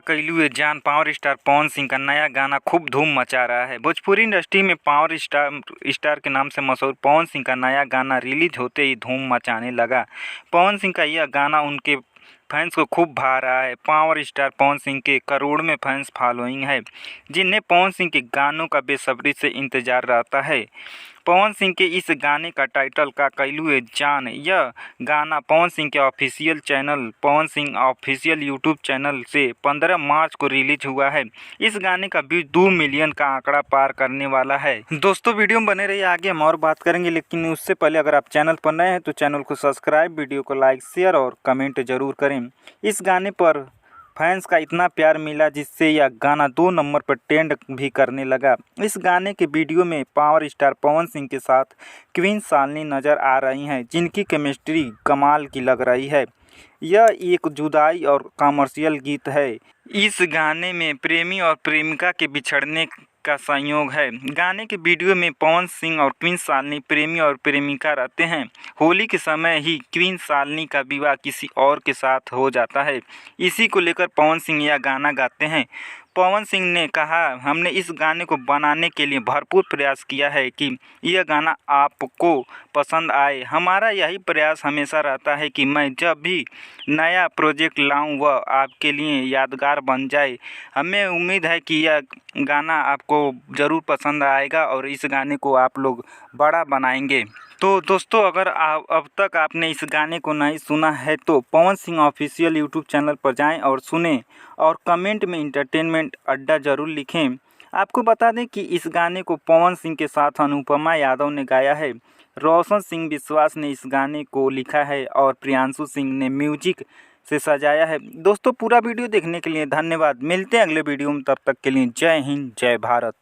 कइलू ए जान power star Pawan Singh का नया गाना खूब धूम मचा रहा है। भोजपुरी इंडस्ट्री में पावर स्टार के नाम से मशहूर पवन सिंह का नया गाना रिलीज होते ही धूम मचाने लगा। पवन सिंह का यह गाना उनके फैंस को खूब भा रहा है। पावर स्टार पवन सिंह के करोड़ में फैंस फॉलोइंग है, जिन्हें पवन सिंह के गानों का बेसब्री से इंतजार रहता है। पवन सिंह के इस गाने का टाइटल का कइलू ए जान। यह गाना पवन सिंह के official channel Pawan Singh official YouTube channel से 15 मार्च को रिलीज हुआ है। इस गाने का व्यूज 2 मिलियन का आंकड़ा पार करने वाला है। दोस्तों वीडियो में बने रहिए, आगे हम और बात करेंगे, लेकिन उससे पहले अगर आप चैनल पर नए हैं तो चैनल को सब्सक्राइब, वीडियो को लाइक, शेयर और कमेंट जरूर करें। इस गाने पर फैंस का इतना प्यार मिला जिससे यह गाना 2 नंबर पर ट्रेंड भी करने लगा। इस गाने के वीडियो में पावर स्टार पवन सिंह के साथ क्वीन शालिनी नज़र आ रही हैं, जिनकी केमिस्ट्री कमाल की लग रही है। यह एक जुदाई और कमर्शियल गीत है। इस गाने में प्रेमी और प्रेमिका के बिछड़ने का संयोग है। गाने के वीडियो में पवन सिंह और क्वीन शालिनी प्रेमी और प्रेमिका रहते हैं। होली के समय ही क्वीन शालिनी का विवाह किसी और के साथ हो जाता है। इसी को लेकर पवन सिंह यह गाना गाते हैं। पवन सिंह ने कहा, हमने इस गाने को बनाने के लिए भरपूर प्रयास किया है कि यह गाना आपको पसंद आए। हमारा यही प्रयास हमेशा रहता है कि मैं जब भी नया प्रोजेक्ट लाऊं वह आपके लिए यादगार बन जाए। हमें उम्मीद है कि यह गाना आपको ज़रूर पसंद आएगा और इस गाने को आप लोग बड़ा बनाएंगे। तो दोस्तों, अगर अब तक आपने इस गाने को नहीं सुना है तो Pawan Singh official YouTube channel पर जाएं और सुनें और कमेंट में इंटरटेनमेंट अड्डा ज़रूर लिखें। आपको बता दें कि इस गाने को पवन सिंह के साथ अनुपमा यादव ने गाया है। रोशन सिंह विश्वास ने इस गाने को लिखा है और प्रियांशु सिंह ने म्यूजिक से सजाया है। दोस्तों, पूरा वीडियो देखने के लिए धन्यवाद। मिलते हैं अगले वीडियो में, तब तक के लिए जय हिंद, जय भारत।